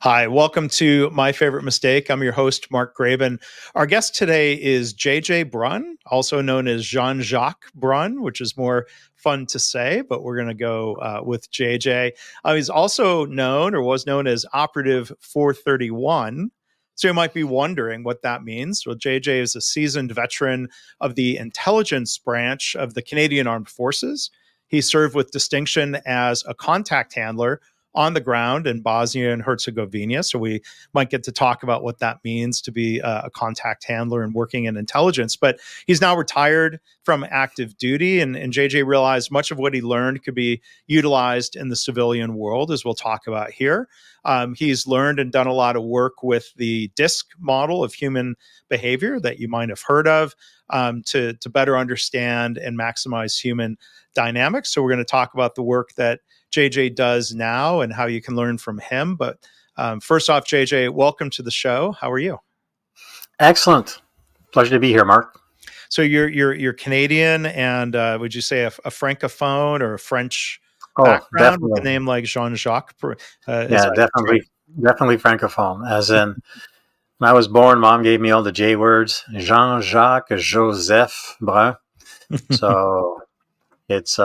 Hi, welcome to My Favorite Mistake. I'm your host, Mark Graben. Our guest today is JJ Brun, also known as Jean Jacques Brun, which is more fun to say, but we're going to go with JJ. He's also known or was known as Operative 431. So you might be wondering what that means. Well, JJ is a seasoned veteran of the intelligence branch of the Canadian Armed Forces. He served with distinction as a contact handler on the ground in Bosnia and Herzegovina. So we might get to talk about what that means to be a contact handler and working in intelligence. But he's now retired from active duty, and JJ realized much of what he learned could be utilized in the civilian world, as we'll talk about here. He's learned and done a lot of work with the DISC model of human behavior that you might have heard of, to better understand and maximize human dynamics. So we're going to talk about the work that JJ does now and how you can learn from him. But first off, JJ, welcome to the show. How are you? Excellent. Pleasure to be here, Mark. So you're Canadian, and would you say a francophone or a French background Definitely. with a name like Jean Jacques? Yeah, definitely francophone. As in, when I was born, Mom gave me all the J words: Jean Jacques, Joseph, Brun. So it's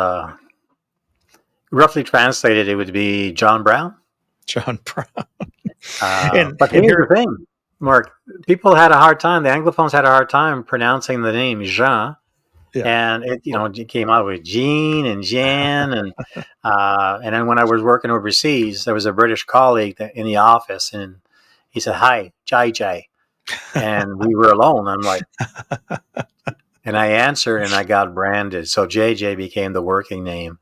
roughly translated, it would be John Brown. John Brown. But here's the thing, Mark. People had a hard time. The Anglophones had a hard time pronouncing the name Jean. Yeah. And it came out with Jean and Jan, and then when I was working overseas, there was a British colleague in the office, and he said, "Hi, JJ," and we were alone. I'm like, and I answered, and I got branded. So JJ became the working name,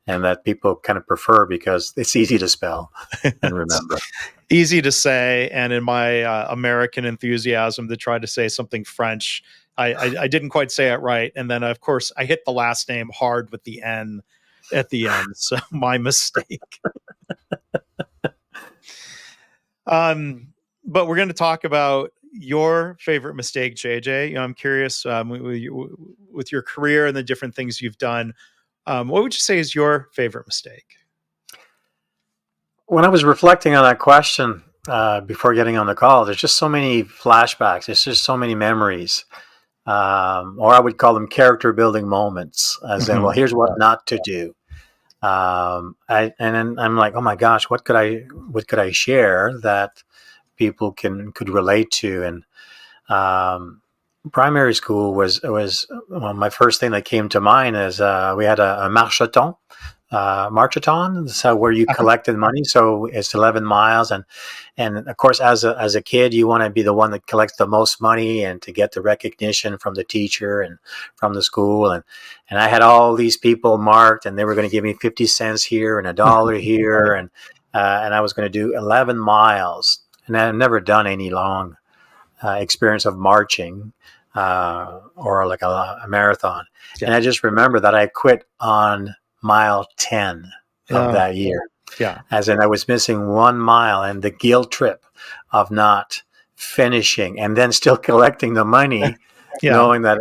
and that people kind of prefer because it's easy to spell and remember. Easy to say, and in my American enthusiasm to try to say something French, I didn't quite say it right. And then, of course, I hit the last name hard with the N at the end. So my mistake. But we're going to talk about your favorite mistake, JJ. I'm curious, with your career and the different things you've done, what would you say is your favorite mistake? When I was reflecting on that question before getting on the call, there's just so many flashbacks. There's just so many memories. Or I would call them character building moments, as in, well, here's what not to do. And then I'm like, oh my gosh, what could I share that people could relate to? And primary school was my first thing that came to mind is we had a marcheton. So where you collected money. So it's 11 miles. And of course, as a kid, you want to be the one that collects the most money and to get the recognition from the teacher and from the school. And I had all these people marked, and they were going to give me 50 cents here and $1 here. And I was going to do 11 miles. And I've never done any long experience of marching or like a marathon. Yeah. And I just remember that I quit on mile 10 of that year. Yeah. As in, I was missing 1 mile, and the guilt trip of not finishing and then still collecting the money, knowing that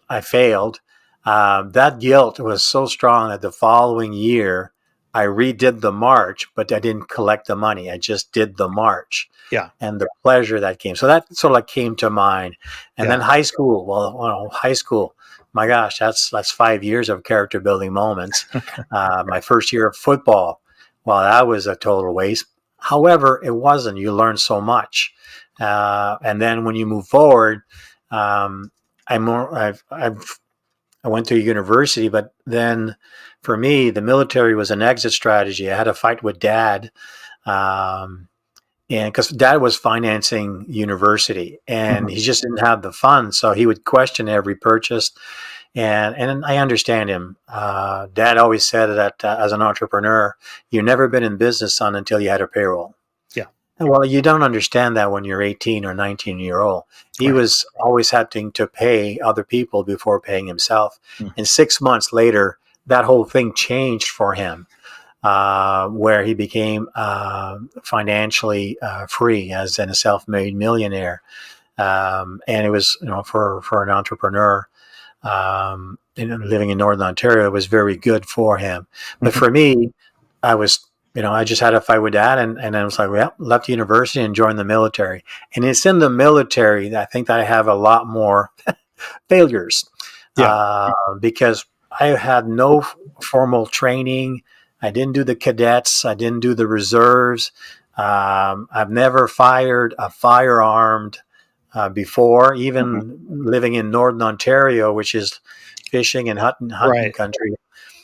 I failed. That guilt was so strong that the following year I redid the march, but I didn't collect the money. I just did the march. Yeah. And the pleasure that came. So that sort of like came to mind. And then high school. Well, high school. My gosh, that's 5 years of character building moments. My first year of football, well, that was a total waste. However, it wasn't. You learn so much. And then when you move forward, I went to university, but then for me, the military was an exit strategy. I had a fight with Dad, and because Dad was financing university, and he just didn't have the funds, so he would question every purchase. And I understand him. Dad always said that as an entrepreneur, you've never been in business, son, until you had a payroll. Yeah. And well, you don't understand that when you're 18 or 19-year-old. He was always having to pay other people before paying himself. And 6 months later, that whole thing changed for him. Where he became financially free as a self-made millionaire. And it was, for an entrepreneur living in Northern Ontario, it was very good for him. But for me, I was I just had a fight with dad, and I was like, well, left university and joined the military. And it's in the military that I think that I have a lot more failures, because I had no formal training. I didn't do the cadets. I didn't do the reserves. I've never fired a firearm before, even living in Northern Ontario, which is fishing and hunting country.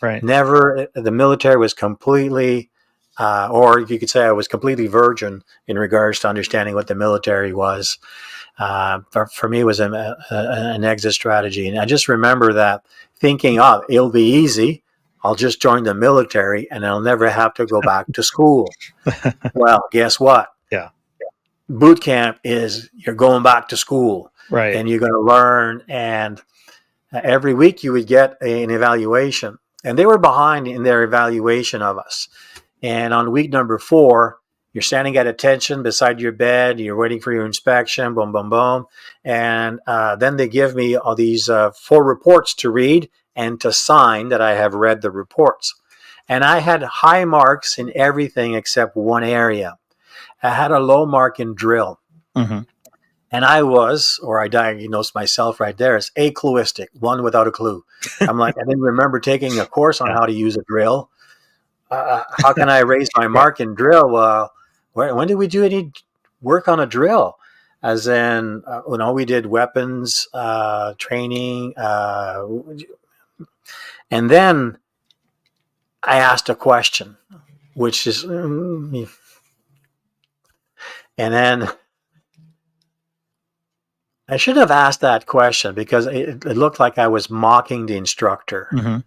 Right. Never. The military was completely, or you could say I was completely virgin in regards to understanding what the military was. For me, it was an exit strategy. And I just remember that thinking, oh, it'll be easy. I'll just join the military and I'll never have to go back to school. Well, guess what? Yeah. Boot camp is you're going back to school. Right. And you're going to learn. And every week you would get an evaluation. And they were behind in their evaluation of us. And on week number 4, you're standing at attention beside your bed. You're waiting for your inspection, boom, boom, boom. And then they give me all these 4 reports to read and to sign that I have read the reports. And I had high marks in everything except one area. I had a low mark in drill. Mm-hmm. And I diagnosed myself right there as acluistic, one without a clue. I'm like, I didn't remember taking a course on how to use a drill. How can I raise my mark in drill? Well, when did we do any work on a drill? As in, we did weapons training. And then I asked a question, which is, and then I should have asked that question because it looked like I was mocking the instructor. Mm-hmm.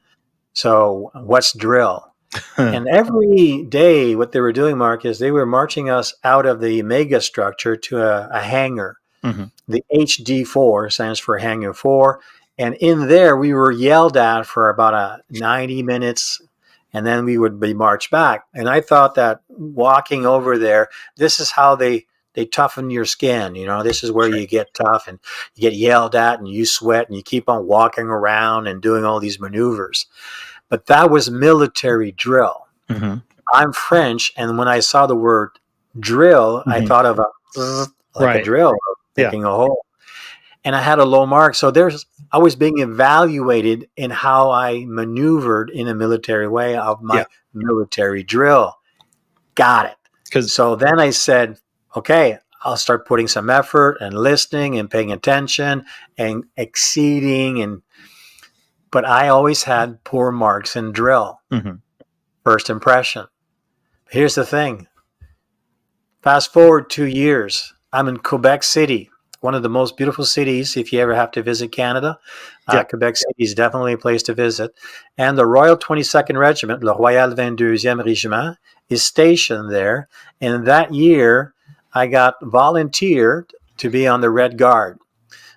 So what's drill? And every day what they were doing, Mark, is they were marching us out of the mega structure to a hangar. Mm-hmm. The HD4 stands for Hangar 4. And in there, we were yelled at for about 90 minutes, and then we would be marched back. And I thought that walking over there, this is how they toughen your skin. This is where you get tough and you get yelled at and you sweat and you keep on walking around and doing all these maneuvers. But that was military drill. Mm-hmm. I'm French, and when I saw the word drill, I thought of a drill, making a hole. And I had a low mark. So I was being evaluated in how I maneuvered in a military way of my military drill. Got it. So then I said, okay, I'll start putting some effort and listening and paying attention and exceeding. But I always had poor marks in drill. Mm-hmm. First impression. Here's the thing. Fast forward 2 years. I'm in Quebec City, one of the most beautiful cities if you ever have to visit Canada. Quebec City is definitely a place to visit. And the Royal 22nd Regiment, Le Royal 22e Régiment, is stationed there. And that year, I got volunteered to be on the Red Guard.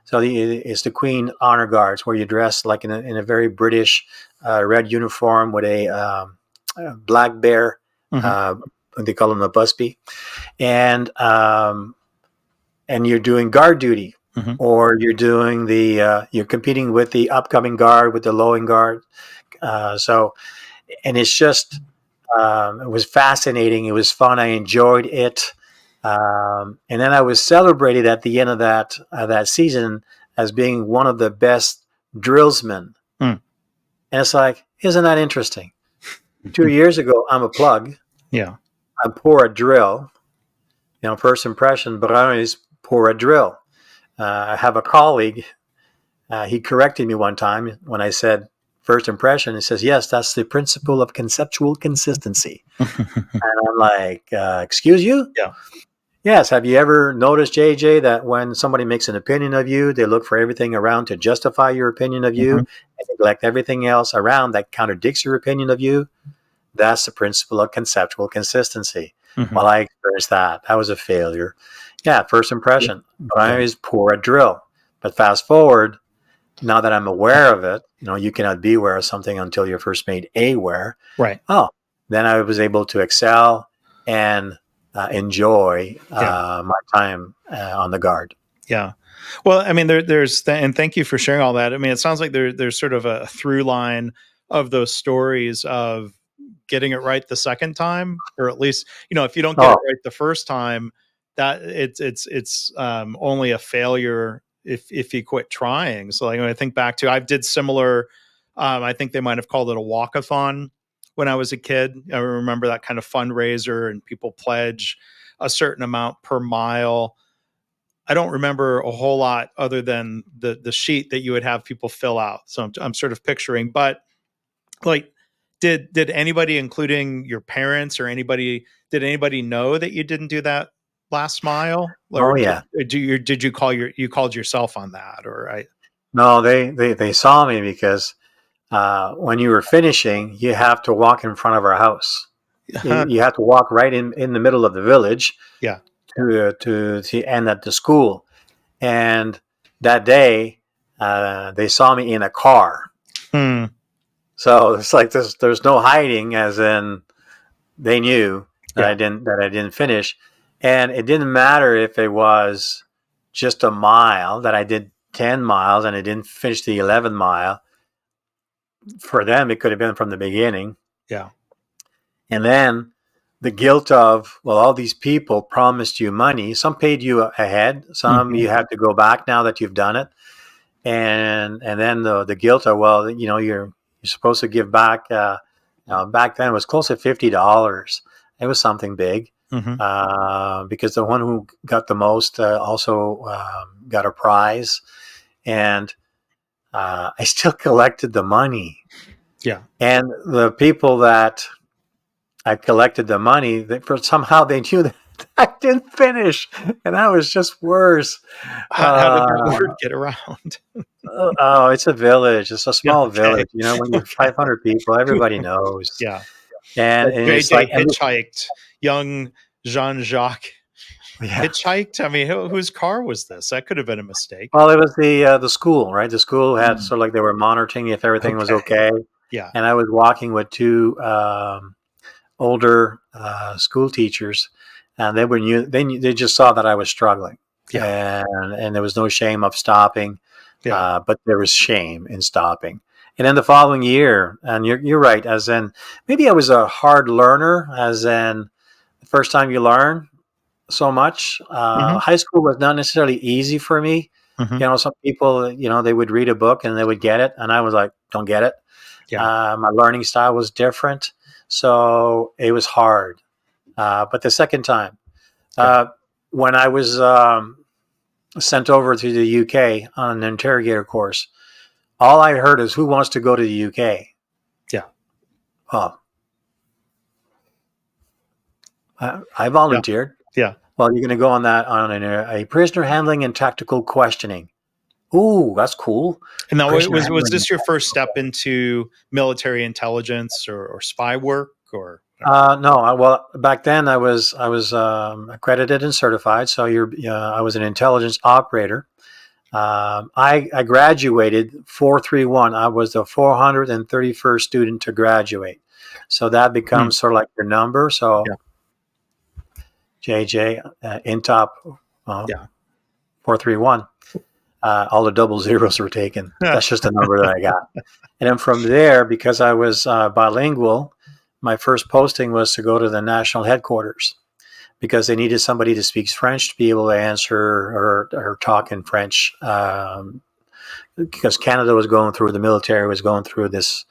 So it's the Queen Honor Guards, where you dress like in a very British red uniform with a black bear. They call them a busby, and you're doing guard duty, or you're doing you're competing with the upcoming guard, with the lowing guard. And it's just it was fascinating. It was fun. I enjoyed it. And then I was celebrated at the end of that season as being one of the best drillsmen. And it's like, isn't that interesting? 2 years ago, I'm a plug. Yeah. I'm poor at drill. First impression, Brun is poor at drill. I have a colleague. He corrected me one time when I said first impression. He says, yes, that's the principle of conceptual consistency. And I'm like, excuse you? Yeah. Yes. Have you ever noticed, JJ, that when somebody makes an opinion of you, they look for everything around to justify your opinion of you and neglect everything else around that contradicts your opinion of you? That's the principle of conceptual consistency. Well, I experienced that. That was a failure. Yeah, first impression. Brian is poor at drill. But fast forward, now that I'm aware of it, you cannot be aware of something until you're first made aware. Right. Oh, then I was able to excel and enjoy my time on the guard. Yeah. Well, I mean, there's and thank you for sharing all that. I mean, it sounds like there's sort of a through line of those stories of getting it right the second time, or at least, if you don't get it Oh, right the first time, that it's only a failure if you quit trying. So like when I think back to, I did similar. I think they might have called it a walkathon when I was a kid. I remember that kind of fundraiser, and people pledge a certain amount per mile. I don't remember a whole lot other than the sheet that you would have people fill out. So I'm sort of picturing, but like, did anybody, including your parents or anybody, did anybody know that you didn't do that last mile, or oh yeah. did you called yourself on that, or I? No, they saw me because when you were finishing, you have to walk in front of our house. You have to walk right in the middle of the village Yeah. to end at the school. And that day, they saw me in a car. Hmm. So it's like there's no hiding, as in they knew that Yeah. I didn't finish, and it didn't matter if it was just a mile that I did 10 miles and I didn't finish the 11th mile. For them, it could have been from the beginning. Yeah. And then the guilt of, well, all these people promised you money. Some paid you ahead. Some Mhm. you have to go back now that you've done it. And then the guilt of, well, you're supposed to give back. Back then it was close to $50. It was something big, Mhm. because the one who got the most also got a prize, and I still collected the money. Yeah. And the people that I collected the money, somehow they knew that I didn't finish, and that was just worse. How did that Uh, word get around? oh, it's a village. It's a Yeah. small Okay. village. When you're Okay. 500 people, everybody knows. Yeah. And, So and it's like, JJ hitchhiked. Young Jean Jacques yeah. hitchhiked. I mean, whose car was this? That could have been a mistake. Well, it was the school, right? The school had Mm. sort of like they were monitoring if everything was Okay. okay. Yeah. And I was walking with two older school teachers, and they just saw that I was struggling, Yeah. and there was no shame of stopping, Yeah. but there was shame in stopping. And then the following year, and you're right, as in maybe I was a hard learner, as in the first time you learn so much. Hmm. High school was not necessarily easy for me. Hmm. Some people, they would read a book and they would get it, and I was like, don't get it. Yeah. My learning style was different, so it was hard. But the second time, Yeah. when I was sent over to the UK on an interrogator course, all I heard is, "Who wants to go to the UK?" Yeah. Oh, I Yeah. volunteered. Yeah. Well, you're going to go on that on a prisoner handling and tactical questioning. Ooh, that's cool. And now, Prisoner was handling. this your first step into military intelligence or spy work, or? No, well, back then I was accredited and certified, so I was an intelligence operator. I graduated 431. I was the 431st student to graduate, so that Hmm. becomes sort of like your number. So Yeah. JJ, in top Yeah. 431. All the double zeros were taken. That's just the number that I got. And then from there, because I was bilingual, my first posting was to go to the national headquarters, because they needed somebody to speak French to be able to answer or talk in French. Because Canada was going through, the military was going through this.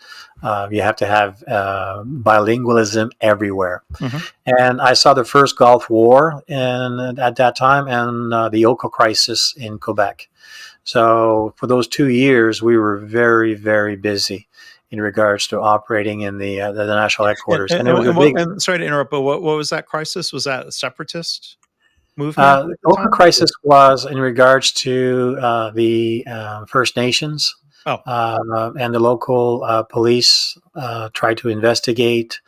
You have to have bilingualism everywhere. Hmm. And I saw the first Gulf War at that time, and the Oka crisis in Quebec. So for those 2 years, we were very, very busy in regards to operating in the national headquarters, and it was a big. And sorry to interrupt, but what was that crisis? Was that a separatist movement at the Oka time? crisis was in regards to the First Nations, Oh. and the local police tried to investigate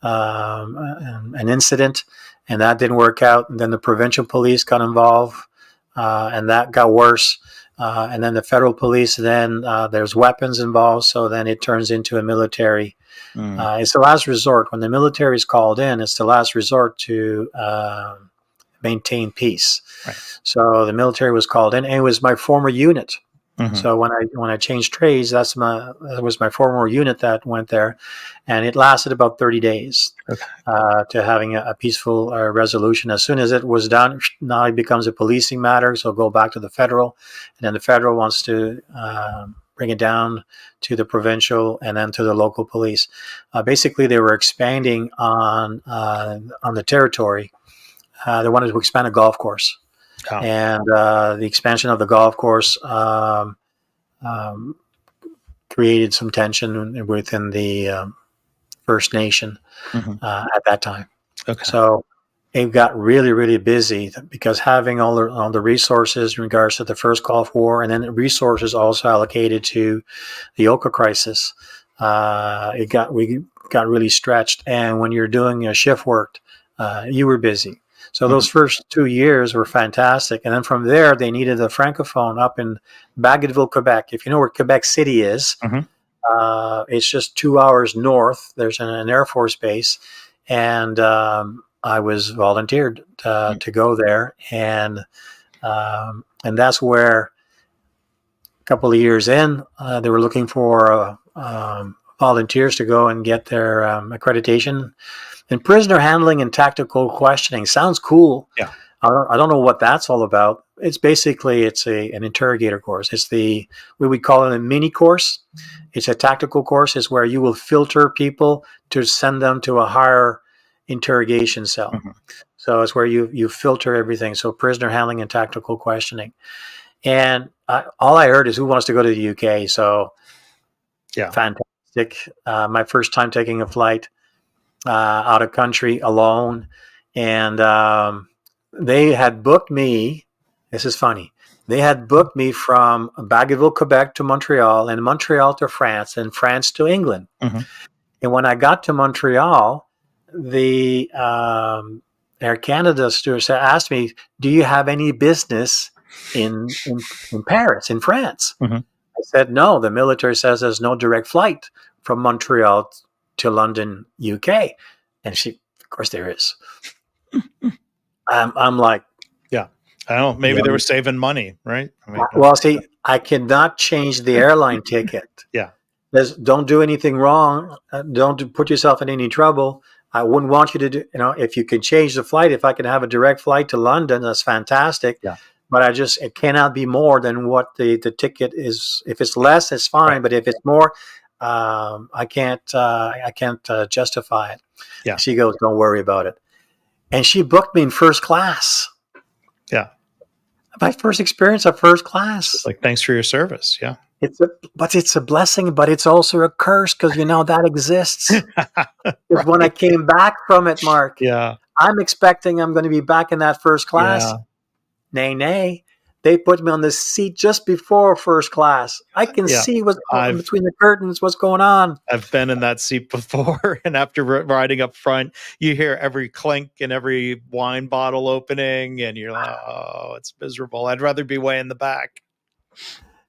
an incident, and that didn't work out. And then the provincial police got involved, and that got worse. And then the federal police, then there's weapons involved, so then it turns into a military. Mm. It's the last resort. When the military is called in, it's the last resort to maintain peace. Right. So the military was called in, and it was my former unit. Mm-hmm. So when I changed trades, that was my former unit that went there, and it lasted about 30 days Okay. to having a peaceful resolution. As soon as it was done, now it becomes a policing matter. So go back to the federal, and then the federal wants to bring it down to the provincial and then to the local police. Basically, they were expanding on the territory. They wanted to expand a golf course. Oh. And the expansion of the golf course created some tension within the First Nation at that time. Okay. So it got really, really busy because having all the resources in regards to the first Gulf War, and then the resources also allocated to the Oka crisis, we got really stretched. And when you're doing a shift work, you were busy. So those first 2 years were fantastic. And then from there, they needed a francophone up in Bagotville, Quebec. If you know where Quebec City is, it's just 2 hours north. There's an Air Force base. And I was volunteered to go there. And that's where a couple of years in, they were looking for volunteers to go and get their accreditation. And prisoner handling and tactical questioning sounds cool. Yeah. I don't know what that's all about. It's basically an interrogator course. It's we would call it a mini course. It's a tactical course. It's where you will filter people to send them to a higher interrogation cell. So it's where you filter everything. So prisoner handling and tactical questioning. And all I heard is who wants to go to the UK. So yeah, fantastic. My first time taking a flight out of country alone, and they had booked me. This is funny. They had booked me from Bagotville, Quebec to Montreal, and Montreal to France, and France to England. And when I got to Montreal, the Air Canada stewardess asked me, "Do you have any business in Paris, in France?" I said, "No. The military says there's no direct flight from Montreal to London, UK." And of course there is. I'm like, yeah. I don't know. Maybe they were saving money, right? I mean, well, see, I cannot change the airline ticket. Yeah. Don't do anything wrong. Don't put yourself in any trouble. I wouldn't want you to do, if you can change the flight, if I can have a direct flight to London, that's fantastic. Yeah. But it cannot be more than what the ticket is. If it's less, it's fine. Right. But if it's more, I can't justify it. Yeah. She goes, "Don't worry about it." And she booked me in first class. Yeah. My first experience of first class. It's like, thanks for your service. Yeah. It's a blessing, but it's also a curse because that exists. Right. When I came back from it, Mark, I'm expecting I'm going to be back in that first class. Yeah. Nay. They put me on the seat just before first class. I can see what's going on between the curtains, what's going on. I've been in that seat before, and after riding up front, you hear every clink and every wine bottle opening, and you're like, "Oh, it's miserable. I'd rather be way in the back."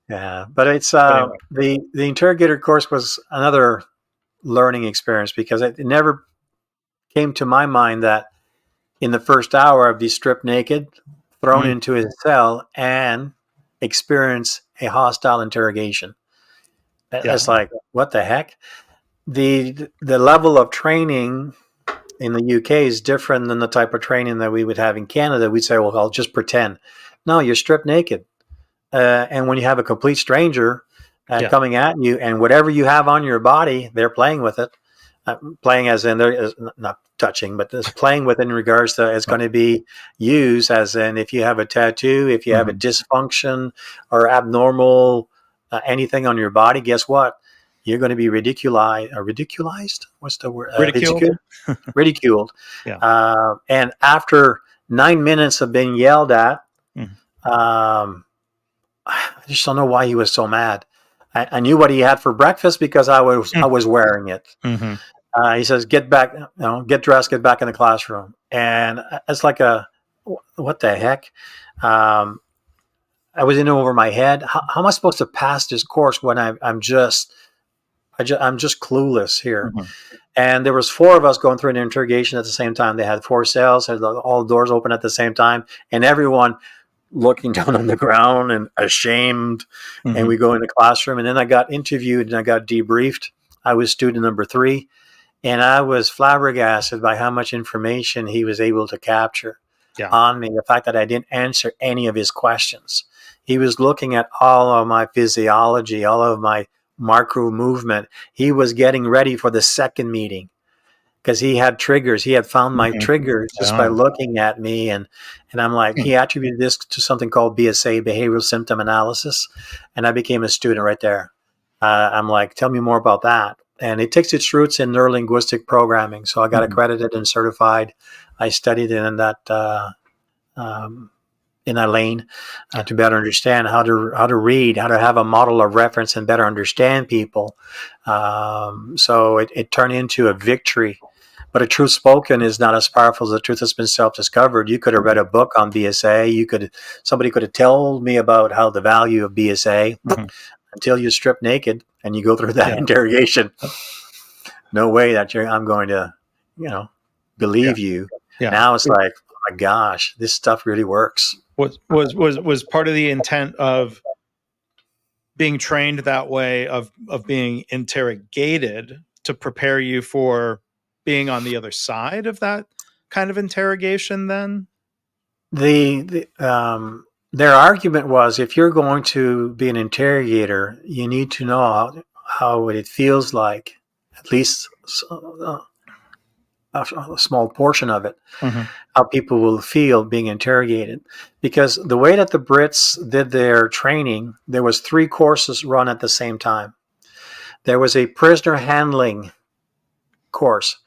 Yeah, but it's the interrogator course was another learning experience because it never came to my mind that in the first hour I'd be stripped naked, thrown into his cell, and experience a hostile interrogation. It's like, what the heck? The level of training in the UK is different than the type of training that we would have in Canada. We'd say, well, I'll just pretend. No, you're stripped naked. And when you have a complete stranger coming at you, and whatever you have on your body, they're playing with it. Playing as in they're not touching, but just playing with it in regards to it's going to be used as in if you have a tattoo, if you have a dysfunction or abnormal anything on your body, guess what? You're going to be ridiculized. What's the word? Ridiculed. Yeah. And after 9 minutes of being yelled at, I just don't know why he was so mad. I knew what he had for breakfast because I was wearing it. He says, "Get back, get dressed, get back in the classroom." And it's like what the heck? I was in over my head. How am I supposed to pass this course when I'm just clueless here? And there was 4 of us going through an interrogation at the same time. They had 4 cells, had all the doors open at the same time, and everyone looking down on the ground and ashamed. And we go in the classroom, and then I got interviewed and I got debriefed. I was student number 3, and I was flabbergasted by how much information he was able to capture on me. The fact that I didn't answer any of his questions. He was looking at all of my physiology, all of my micro movement. He was getting ready for the second meeting because he had triggers. He had found my triggers just by looking at me. And I'm like, he attributed this to something called BSA, Behavioral Symptom Analysis. And I became a student right there. I'm like, tell me more about that. And it takes its roots in neurolinguistic programming. So I got accredited and certified. I studied in that lane to better understand how to read, how to have a model of reference and better understand people. So it turned into a victory. But a truth spoken is not as powerful as the truth that's been self-discovered. You could have read a book on BSA. Somebody could have told me about how the value of BSA until you strip naked and you go through that interrogation. No way that I'm going to, believe you. Yeah. Now it's like, oh my gosh, this stuff really works. Was part of the intent of being trained that way, of being interrogated, to prepare you for being on the other side of that kind of interrogation? Then their argument was, if you're going to be an interrogator, you need to know how it feels like, at least a small portion of it, how people will feel being interrogated. Because the way that the Brits did their training, there was 3 courses run at the same time. There was a prisoner handling course,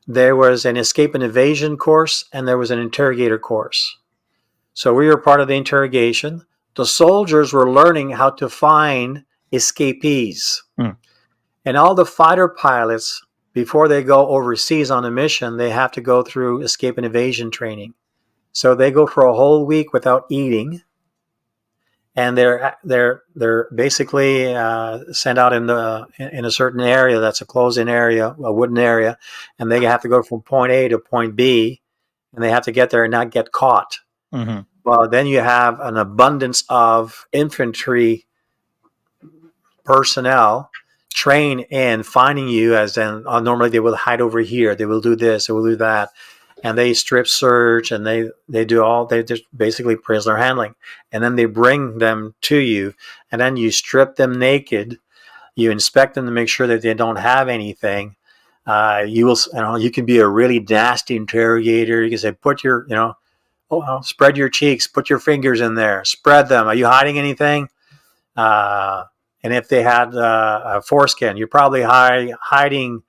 there was an escape and evasion course, and there was an interrogator course. So we were part of the interrogation. The soldiers were learning how to find escapees. And all the fighter pilots, before they go overseas on a mission, they have to go through escape and evasion training. So they go for a whole week without eating, and they're basically sent out in a certain area that's a closed-in area, a wooden area, and they have to go from point A to point B, and they have to get there and not get caught. Well, then you have an abundance of infantry personnel train in finding you, as in normally they will hide over here, they will do this, they will do that, and they strip search, and they just basically prisoner handling, and then they bring them to you, and then you strip them naked, you inspect them to make sure that they don't have anything. You can be a really nasty interrogator. You can say, spread your cheeks, put your fingers in there, spread them. Are you hiding anything? And if they had a foreskin, you're probably hiding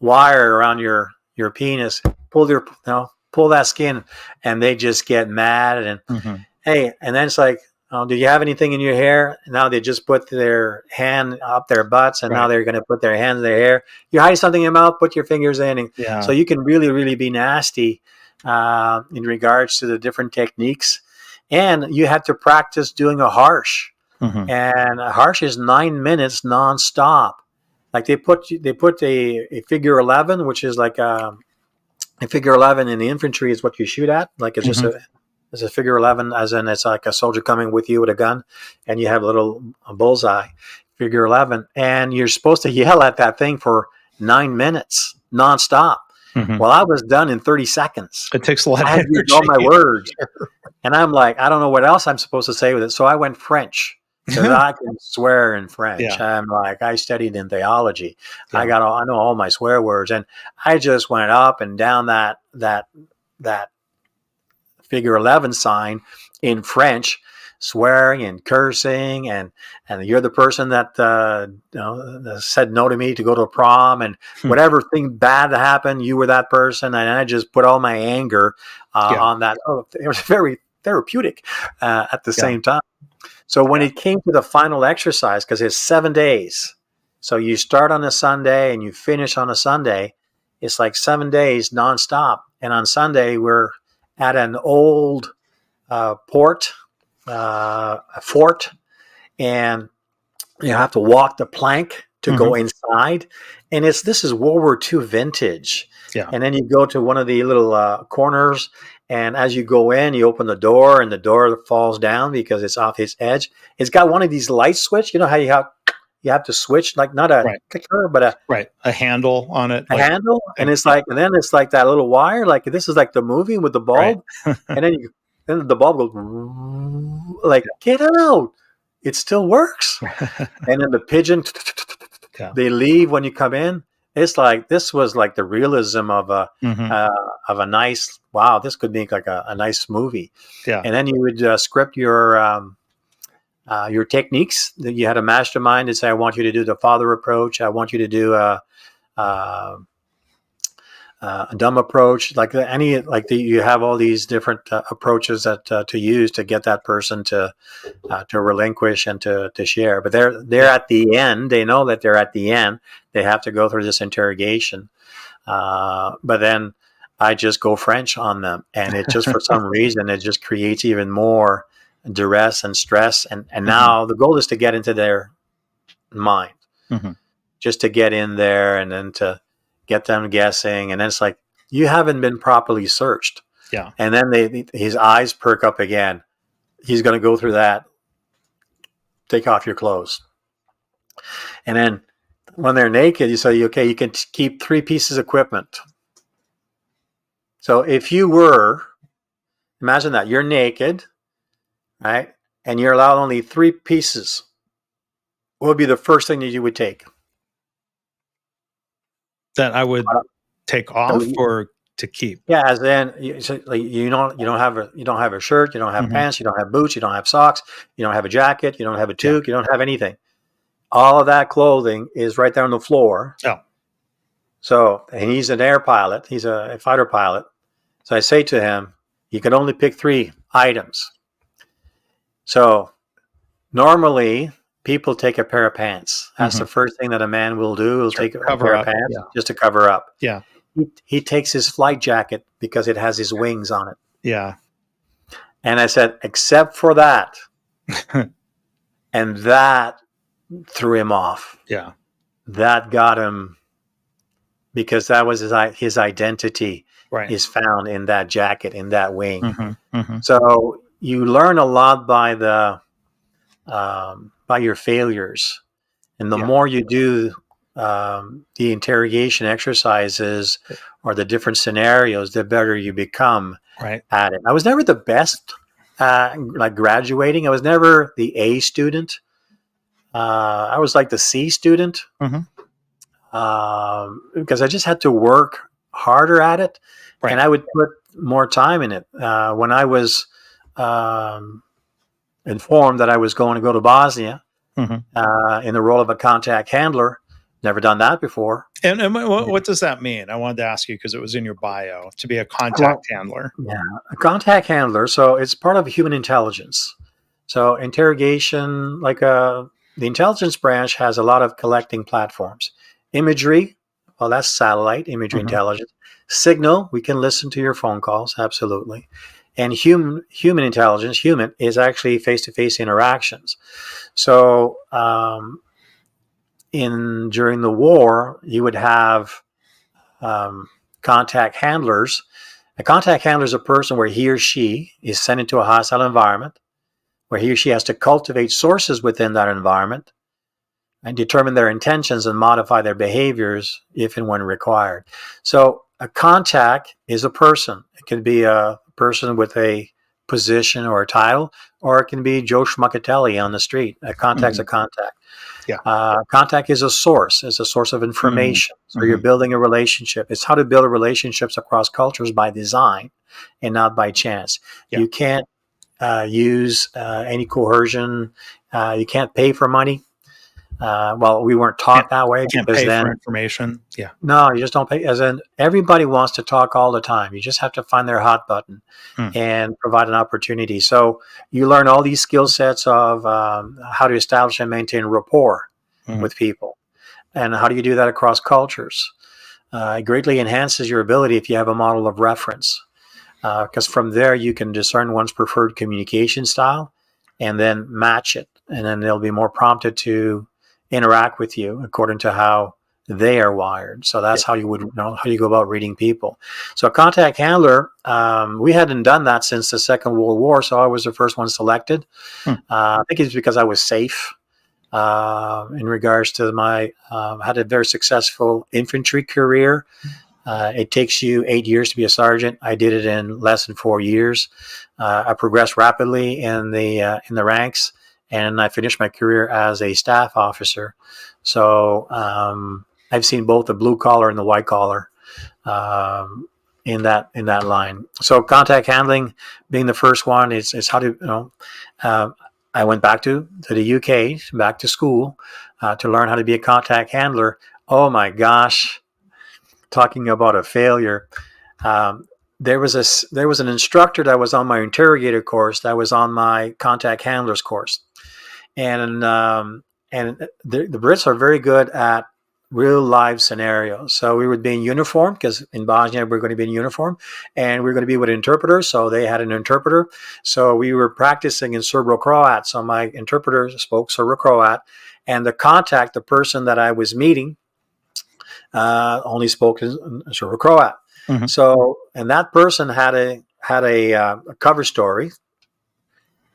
wire around your penis. Pull that skin, and they just get mad. And hey, and then it's like, do you have anything in your hair? And now they just put their hand up their butts, and now they're going to put their hands in their hair. You hide something in your mouth, put your fingers in. So you can really, really be nasty in regards to the different techniques. And you have to practice doing a harsh. And a harsh is 9 minutes nonstop. Like they put a figure 11, which is like a figure 11 in the infantry is what you shoot at. Like it's just a figure 11, as in it's like a soldier coming with you with a gun, and you have a bullseye, figure 11, and you're supposed to yell at that thing for 9 minutes nonstop. Well, I was done in 30 seconds. It takes a lot of energy. I had to use all my words. And I'm like, I don't know what else I'm supposed to say with it. So I went French, because I can swear in French. I'm like, I studied in theology. I know all my swear words. And I just went up and down that figure 11 sign in French, swearing and cursing, and you're the person that said no to me to go to a prom, and whatever thing bad that happened, you were that person. And I just put all my anger on that. It was very therapeutic at the same time. So when it came to the final exercise, because it's 7 days, so you start on a Sunday and you finish on a Sunday, it's like 7 days nonstop. And on Sunday, we're at an old a fort, and you have to walk the plank to go inside. And this is World War II vintage. Yeah. And then you go to one of the little corners, and as you go in, you open the door, and the door falls down because it's off its edge. It's got one of these light switch. You know how you have to switch, like not a clicker, but a handle on it, a handle, and it's like, and then it's like that little wire, like this is like the movie with the bulb, and then the bulb goes like, get out. It still works. And then the pigeon, they leave when you come in. It's like, this was like the realism of a nice, wow, this could make like a nice movie. Yeah. And then you would script your techniques. You had a mastermind and say, I want you to do the father approach. I want you to do a dumb approach. You have all these different approaches that to use to get that person to relinquish and to share. But they're at the end. They know that they're at the end. They have to go through this interrogation. But then I just go French on them, and it just, for some reason, it just creates even more duress and stress. And now the goal is to get into their mind, just to get in there and then to get them guessing. And then it's like, you haven't been properly searched. Yeah. And then his eyes perk up again. He's going to go through that. Take off your clothes. And then when they're naked, you say, okay, you can keep 3 pieces of equipment. So if you were, imagine that you're naked, right? And you're allowed only 3 pieces. What would be the first thing that you would take? That I would take off or to keep? Yeah, as in, you don't have a shirt, you don't have pants, you don't have boots, you don't have socks, you don't have a jacket, you don't have a toque, you don't have anything. All of that clothing is right there on the floor. Oh. So, and he's an air pilot, he's a fighter pilot. So I say to him, you can only pick 3 items. So normally people take a pair of pants. That's the first thing that a man will do. He'll take a pair of pants just to cover up. Yeah. He takes his flight jacket because it has his wings on it. Yeah. And I said, except for that. And that threw him off. Yeah. That got him, because that was his identity is found in that jacket, in that wing. So you learn a lot by your failures. And the more you do the interrogation exercises or the different scenarios, the better you become at it. I was never the best, like graduating. I was never the A student. I was like the C student, because I just had to work harder at it, and I would put more time in it. When I was informed that I was going to go to Bosnia in the role of a contact handler, never done that before. And what does that mean? I wanted to ask you because it was in your bio, to be a contact handler. Yeah, a contact handler. So it's part of human intelligence. So interrogation, like the intelligence branch has a lot of collecting platforms. Imagery, well, that's satellite imagery intelligence. Signal, we can listen to your phone calls, absolutely. And human intelligence, human, is actually face-to-face interactions. So during the war, you would have contact handlers. A contact handler is a person where he or she is sent into a hostile environment, where he or she has to cultivate sources within that environment and determine their intentions and modify their behaviors if and when required. So a contact is a person. It can be a person with a position or a title, or it can be Joe Schmuckatelli on the street. A contact's a contact. Yeah. Contact is a source of information. So you're building a relationship. It's how to build relationships across cultures by design and not by chance. Yeah. You can't use any coercion. You can't pay for money. Well, we weren't taught that way. Can't pay for information. Yeah. No, you just don't pay. As in, everybody wants to talk all the time. You just have to find their hot button and provide an opportunity. So you learn all these skill sets of how to establish and maintain rapport with people. And how do you do that across cultures? It greatly enhances your ability if you have a model of reference. Because from there, you can discern one's preferred communication style and then match it. And then they'll be more prompted to interact with you according to how they are wired. So that's how you would know how you go about reading people. So a contact handler, we hadn't done that since the Second World War, so I was the first one selected. I think it's because I was safe in regards to my had a very successful infantry career. It takes you 8 years to be a sergeant. I did it in less than 4 years. I progressed rapidly in the ranks, and I finished my career as a staff officer. So I've seen both the blue collar and the white collar in that line. So contact handling being the first one is how to I went back to the UK, back to school to learn how to be a contact handler. Oh my gosh. Talking about a failure, there was an instructor that was on my interrogator course that was on my contact handlers course, and the Brits are very good at real live scenarios. So we would be in uniform because in Bosnia we're going to be in uniform, and we're going to be with interpreters. So they had an interpreter. So we were practicing in Serbo-Croat. So my interpreter spoke Serbo-Croat, and the person that I was meeting, only spoke Serbo-Croat. Mm-hmm. So, and that person had a cover story.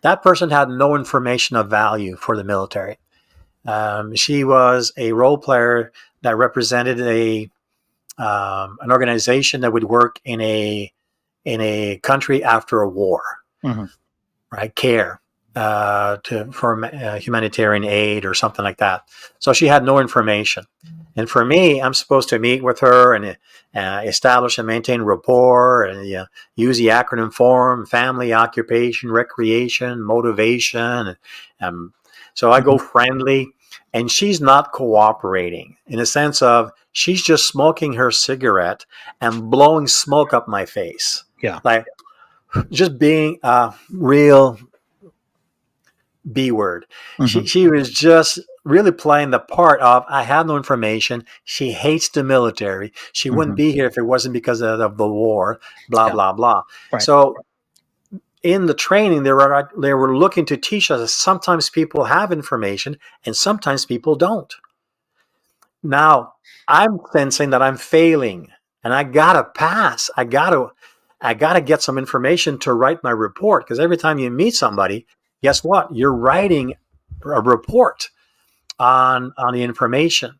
That person had no information of value for the military. She was a role player that represented an organization that would work in a country after a war, right? CARE for humanitarian aid or something like that. So she had no information. And for me, I'm supposed to meet with her and establish and maintain rapport and use the acronym FORM: family, occupation, recreation, motivation. So I go friendly, and she's not cooperating in the sense of she's just smoking her cigarette and blowing smoke up my face. Yeah. Like just being a real B word. She was just really playing the part of, I have no information. She hates the military. She wouldn't be here if it wasn't because of the war, blah, blah, blah. Right. So in the training, they were looking to teach us that sometimes people have information and sometimes people don't. Now, I'm sensing that I'm failing and I got to pass. I got to get some information to write my report, because every time you meet somebody, guess what? You're writing a report on the information.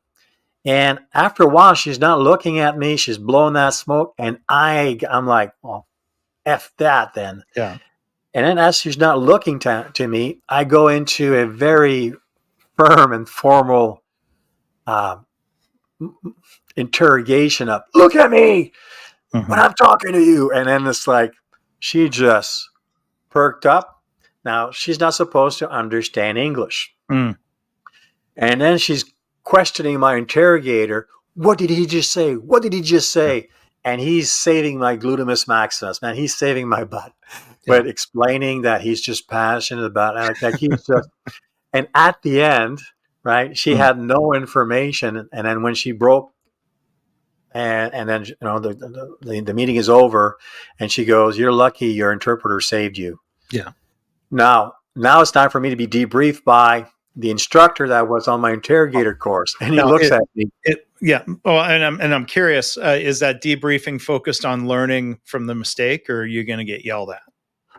And after a while, she's not looking at me. She's blowing that smoke. And I'm like, well, F that then. Yeah. And then as she's not looking to me, I go into a very firm and formal interrogation of, look at me when I'm talking to you. And then it's like, she just perked up. Now, she's not supposed to understand English. And then she's questioning my interrogator. What did he just say? What did he just say? And he's saving my glutamus maximus, man. He's saving my butt. But explaining that he's just passionate about it. Like he's just, and at the end, right, she had no information. And then when she broke, and then the meeting is over, and she goes, "You're lucky your interpreter saved you." Yeah. Now it's time for me to be debriefed by the instructor that was on my interrogator course, and he looks at me. Oh, and I'm curious, is that debriefing focused on learning from the mistake, or are you going to get yelled at?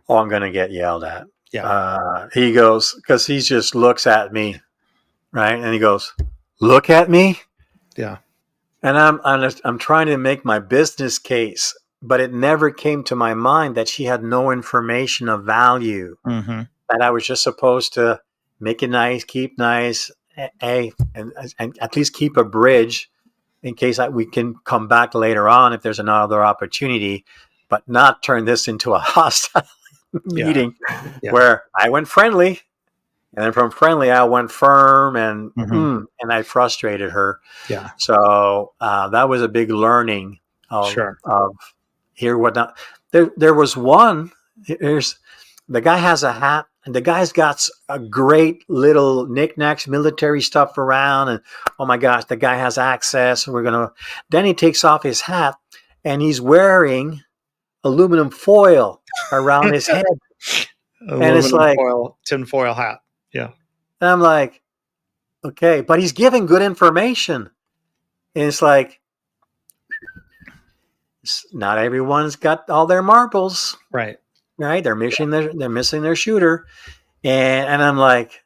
Oh, I'm going to get yelled at. Yeah. He goes, because he just looks at me, right, and he goes, "Look at me." Yeah. And I'm trying to make my business case, but it never came to my mind that she had no information of value. That I was just supposed to make it nice, keep nice, and at least keep a bridge in case we can come back later on if there's another opportunity, but not turn this into a hostile meeting where I went friendly, and then from friendly I went firm, and I frustrated her. Yeah. So that was a big learning of here what not. There was one. Here's the guy has a hat. And the guy's got a great little knickknacks, military stuff around. And oh my gosh, the guy has access. Then he takes off his hat and he's wearing aluminum foil around his head. And it's like tinfoil hat. Yeah. And I'm like, okay, but he's giving good information. And it's like, not everyone's got all their marbles, Right. right? They're missing their shooter. And I'm like,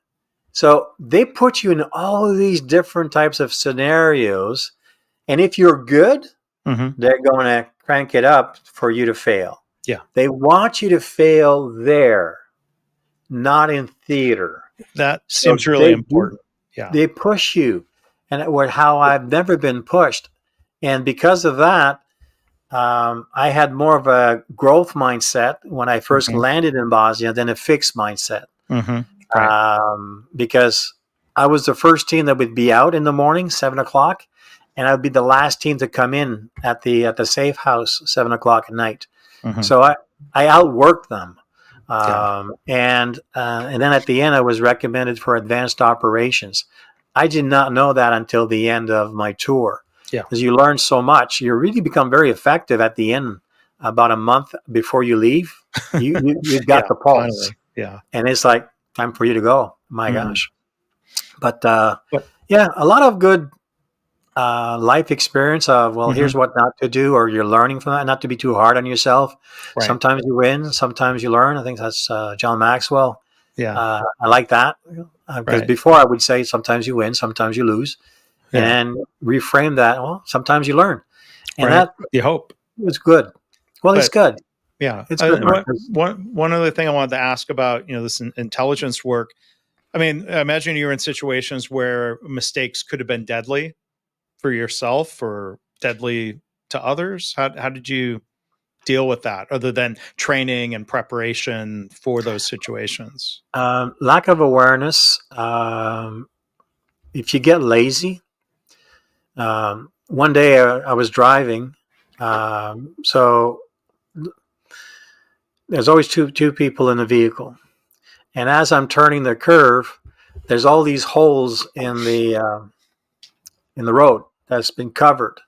so they put you in all of these different types of scenarios. And if you're good, they're going to crank it up for you to fail. Yeah. They want you to fail there, not in theater. That seems really important. Yeah. They push you. And how I've never been pushed. And because of that, I had more of a growth mindset when I first landed in Bosnia than a fixed mindset. Right. Because I was the first team that would be out in the morning, 7:00, and I'd be the last team to come in at the safe house 7:00 at night. So I outworked them. And then at the end, I was recommended for advanced operations. I did not know that until the end of my tour. Yeah. Because you learn so much. You really become very effective at the end. About a month before you leave, you've got the pulse. Finally. Yeah. And it's like, time for you to go. My gosh. But yeah, a lot of good life experience of, well, here's what not to do, or you're learning from that, not to be too hard on yourself. Right. Sometimes you win, sometimes you learn. I think that's John Maxwell. Yeah. I like that. Because before I would say sometimes you win, sometimes you lose. Yeah. And reframe that, well, sometimes you learn. And that you hope. It's good. Well, it's good. Yeah. It's good. One other thing I wanted to ask about, this intelligence work. I mean, I imagine you're in situations where mistakes could have been deadly for yourself or deadly to others. How did you deal with that, other than training and preparation for those situations? Lack of awareness. If you get lazy, one day I was driving, so there's always two people in the vehicle, and as I'm turning the curve, there's all these holes in the road that's been covered,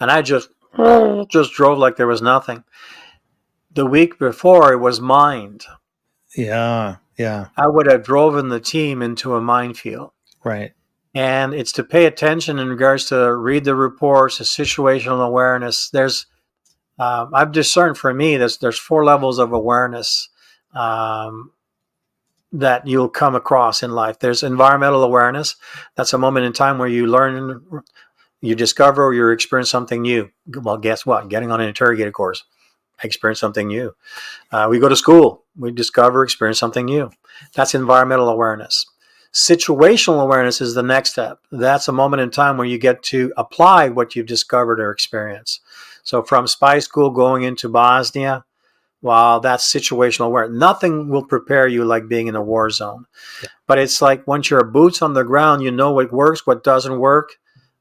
and I just drove like there was nothing. The week before, it was mined. Yeah. I would have driven the team into a minefield. Right. And it's to pay attention in regards to read the reports, the situational awareness. I've discerned for me, there's 4 levels of awareness that you'll come across in life. There's environmental awareness. That's a moment in time where you learn, you discover, or you experience something new. Well, guess what? Getting on an interrogator course, I experienced something new. We go to school, we discover, experience something new. That's environmental awareness. Situational awareness is the next step. That's a moment in time where you get to apply what you've discovered or experienced. So from spy school going into Bosnia, well, that's situational awareness. Nothing will prepare you like being in a war zone. Yeah. But it's like once you're boots on the ground, you know what works, what doesn't work.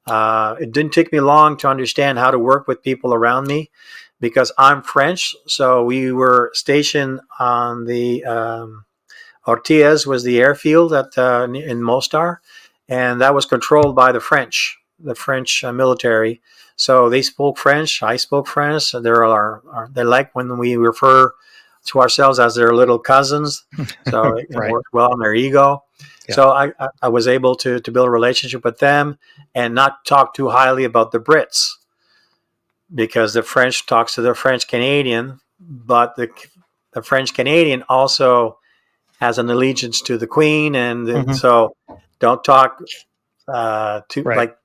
It didn't take me long to understand how to work with people around me, because I'm French. So we were stationed on the Ortiz was the airfield in Mostar, and that was controlled by the French military. So they spoke French. I spoke French. They like when we refer to ourselves as their little cousins. So it worked well on their ego. Yeah. So I was able to build a relationship with them and not talk too highly about the Brits, because the French talks to the French Canadian, but the French Canadian also has an allegiance to the Queen, and so don't talk like.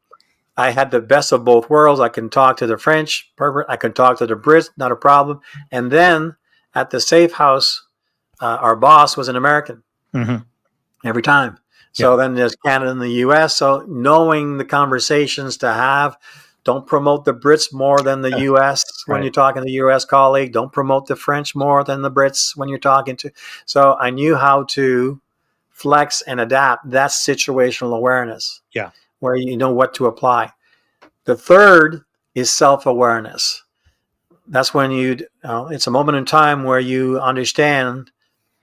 I had the best of both worlds. I can talk to the French, I can talk to the Brits, not a problem. And then at the safe house, our boss was an American every time. So then there's Canada and the U.S. So knowing the conversations to have. Don't promote the Brits more than the U.S. when you're talking to the U.S. colleague. Don't promote the French more than the Brits when you're talking to. So I knew how to flex and adapt. That's situational awareness. Yeah, where you know what to apply. The third is self-awareness. That's when it's a moment in time where you understand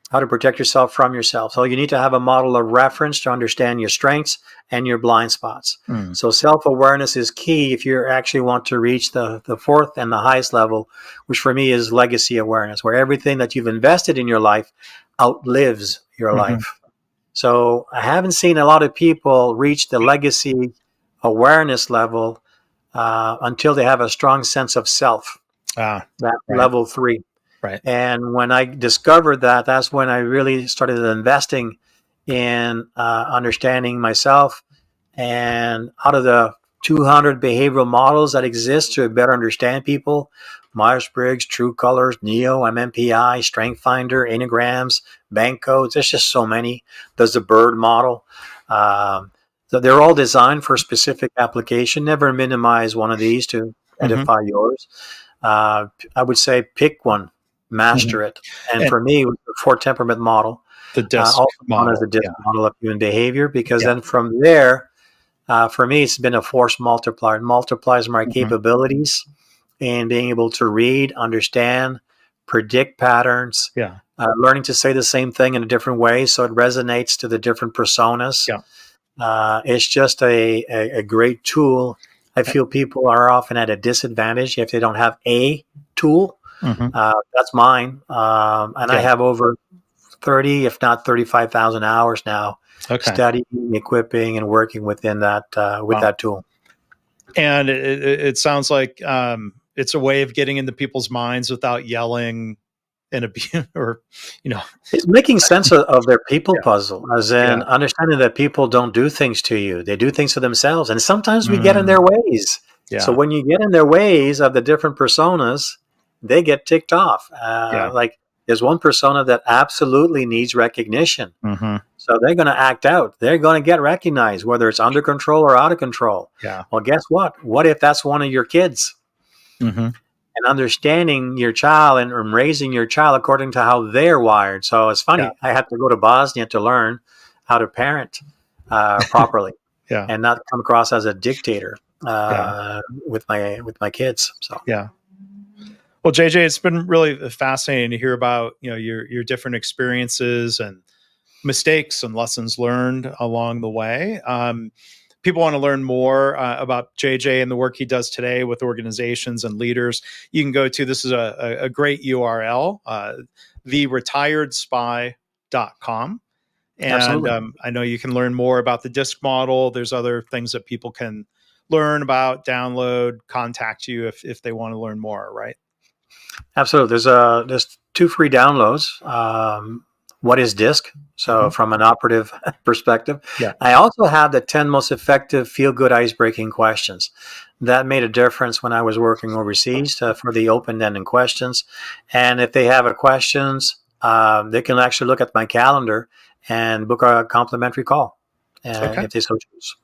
how to protect yourself from yourself. So you need to have a model of reference to understand your strengths and your blind spots. So self-awareness is key if you actually want to reach the fourth and the highest level, which for me is legacy awareness, where everything that you've invested in your life outlives your life. So I haven't seen a lot of people reach the legacy awareness level until they have a strong sense of self, that right. level 3. Right. And when I discovered that, that's when I really started investing in understanding myself. And out of the 200 behavioral models that exist to better understand people, Myers-Briggs, True Colors, NEO, MMPI, Strength Finder, Enneagrams, bank codes, there's just so many. There's the Bird model. So they're all designed for a specific application. Never minimize one of these to edify yours. I would say pick one, master it. And for me, it was the Four Temperament model, the disc also known as model. the disc model of human behavior, because then from there, for me, it's been a force multiplier. It multiplies my capabilities in being able to read, understand, predict patterns, learning to say the same thing in a different way so it resonates to the different personas. It's just a great tool. I feel people are often at a disadvantage if they don't have a tool. That's mine. And I have over 30, if not 35,000 hours now studying, equipping, and working within that with that tool. And it sounds like it's a way of getting into people's minds without yelling and abuse, or it's making sense of their people puzzle, as in understanding that people don't do things to you; they do things to themselves, and sometimes we get in their ways. So when you get in their ways of the different personas, they get ticked off. Like there's one persona that absolutely needs recognition. So they're going to act out. They're going to get recognized, whether it's under control or out of control. Well, guess what? What if that's one of your kids? And understanding your child and raising your child according to how they're wired. So it's funny. I had to go to Bosnia to learn how to parent properly and not come across as a dictator with my kids. So Well, JJ, it's been really fascinating to hear about your different experiences and mistakes and lessons learned along the way. People want to learn more about JJ and the work he does today with organizations and leaders. You can go to, this is a great URL, theretiredspy.com. And I know you can learn more about the DISC model. There's other things that people can learn about, download, contact you if they want to learn more, right? Absolutely. There's 2 free downloads. What is DISC? So from an operative perspective, I also have the 10 most effective feel-good ice-breaking questions. That made a difference when I was working overseas for the open-ended questions. And if they have questions, they can actually look at my calendar and book a complimentary call if they so choose.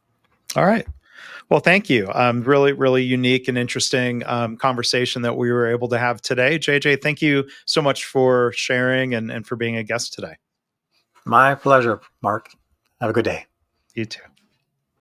All right. Well, thank you. Really, really unique and interesting conversation that we were able to have today. JJ, thank you so much for sharing and for being a guest today. My pleasure, Mark. Have a good day. You too.